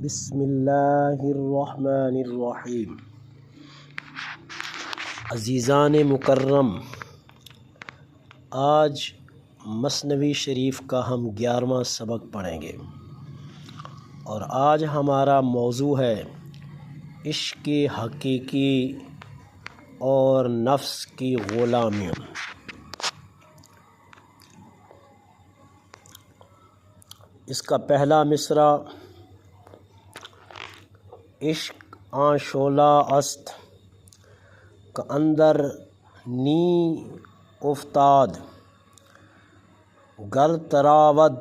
بسم اللہ الرحمن الرحیم۔ عزیزان مکرم، آج مثنوی شریف کا ہم 11واں سبق پڑھیں گے، اور آج ہمارا موضوع ہے عشق حقیقی اور نفس کی غلامی۔ اس کا پہلا مصرع: عشق آن شعلہ است که اندر نی افتاد، گر تراود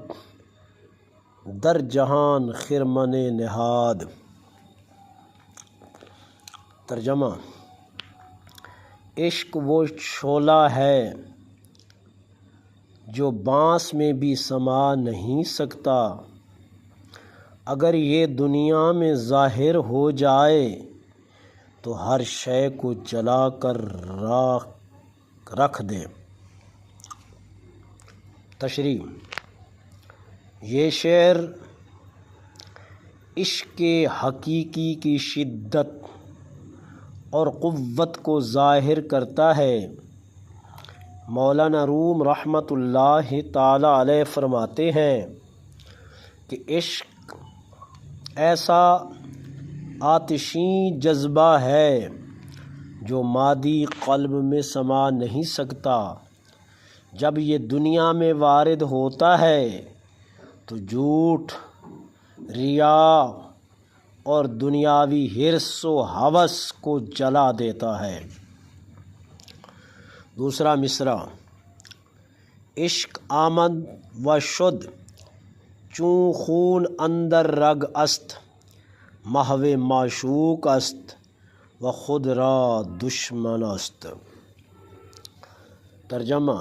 در جہان خرمن نہاد۔ ترجمہ: عشق وہ شعلہ ہے جو بانس میں بھی سما نہیں سکتا، اگر یہ دنیا میں ظاہر ہو جائے تو ہر شے کو جلا کر رکھ دے۔ تشریح: یہ شعر عشق حقیقی کی شدت اور قوت کو ظاہر کرتا ہے۔ مولانا روم رحمۃ اللہ تعالی علیہ فرماتے ہیں کہ عشق ایسا آتشیں جذبہ ہے جو مادی قلب میں سما نہیں سکتا۔ جب یہ دنیا میں وارد ہوتا ہے تو جھوٹ، ریا اور دنیاوی حرص و ہوس کو جلا دیتا ہے۔ دوسرا مصرع: عشق آمد و شد چون خون اندر رگ است، محو معشوق است و خود را دشمن است۔ ترجمہ: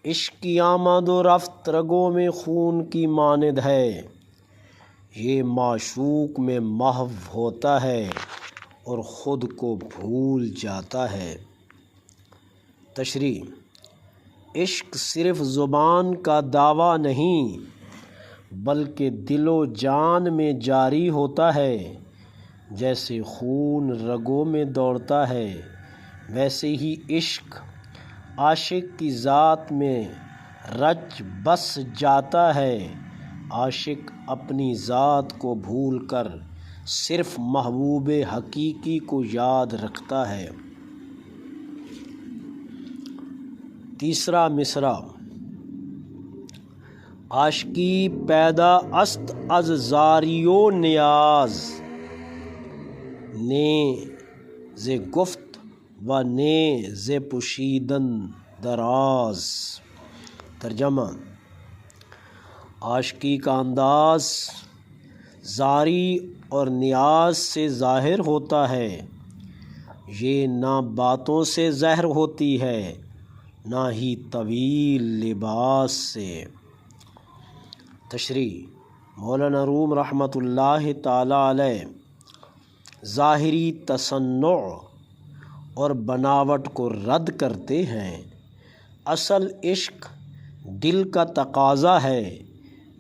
عشق کی آمد و رفت رگوں میں خون کی مانند ہے، یہ معشوق میں محو ہوتا ہے اور خود کو بھول جاتا ہے۔ تشریح: عشق صرف زبان کا دعویٰ نہیں بلکہ دل و جان میں جاری ہوتا ہے۔ جیسے خون رگوں میں دوڑتا ہے، ویسے ہی عشق عاشق کی ذات میں رچ بس جاتا ہے۔ عاشق اپنی ذات کو بھول کر صرف محبوب حقیقی کو یاد رکھتا ہے۔ تیسرا مصرع: عاشقی پیدا است از زاری و نیاز، نی ز گفت و نی ز پوشیدن دراز۔ ترجمہ: عاشقی کا انداز زاری اور نیاز سے ظاہر ہوتا ہے، یہ نہ باتوں سے ظاہر ہوتی ہے نہ ہی طویل لباس سے۔ تشریح: مولانا روم رحمۃ اللہ تعالی علیہ ظاہری تصنع اور بناوٹ کو رد کرتے ہیں۔ اصل عشق دل کا تقاضا ہے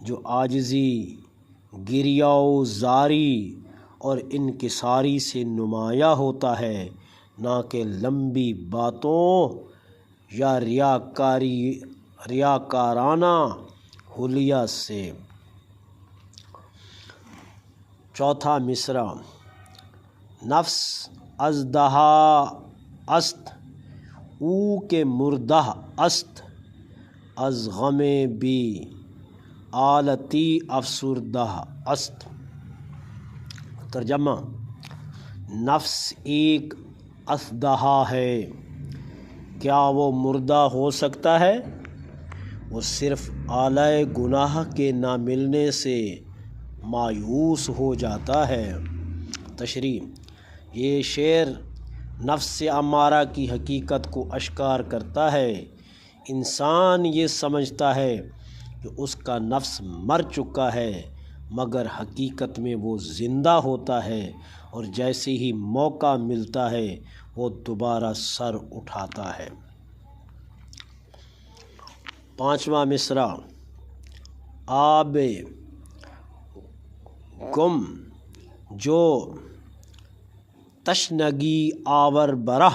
جو عاجزی، گریہ و زاری اور انکساری سے نمایاں ہوتا ہے، نہ کہ لمبی باتوں یا ریاکارانہ حلیہ سے۔ چوتھا مصرع: نفس از دہا است او کہ مردہ است، از غم بی آلتی افسردہ است۔ ترجمہ: نفس ایک اژدہا ہے، کیا وہ مردہ ہو سکتا ہے؟ وہ صرف آلۂ گناہ کے نہ ملنے سے مایوس ہو جاتا ہے۔ تشریح: یہ شعر نفس امارہ کی حقیقت کو اشکار کرتا ہے۔ انسان یہ سمجھتا ہے کہ اس کا نفس مر چکا ہے، مگر حقیقت میں وہ زندہ ہوتا ہے، اور جیسے ہی موقع ملتا ہے وہ دوبارہ سر اٹھاتا ہے۔ پانچواں مصرع: آب گم جو تشنگی آور برہ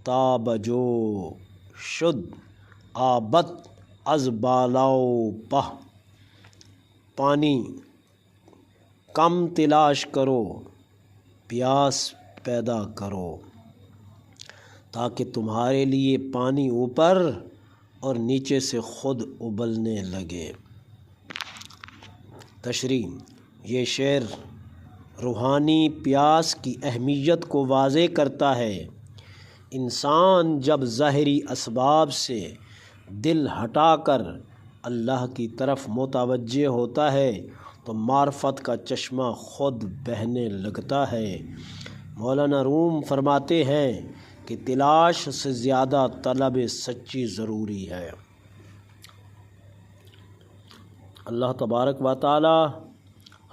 تاب جو شد آبت از بالاو پہ پانی کم تلاش کرو پیاس پیدا کرو تاکہ تمہارے لیے پانی اوپر اور نیچے سے خود ابلنے لگے۔ تشریح: یہ شعر روحانی پیاس کی اہمیت کو واضح کرتا ہے۔ انسان جب ظاہری اسباب سے دل ہٹا کر اللہ کی طرف متوجہ ہوتا ہے تو معرفت کا چشمہ خود بہنے لگتا ہے۔ مولانا روم فرماتے ہیں کہ تلاش سے زیادہ طلب سچی ضروری ہے۔ اللہ تبارک و تعالی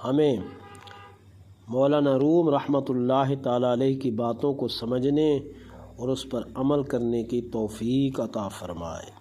ہمیں مولانا روم رحمۃ اللہ تعالی علیہ کی باتوں کو سمجھنے اور اس پر عمل کرنے کی توفیق عطا فرمائے۔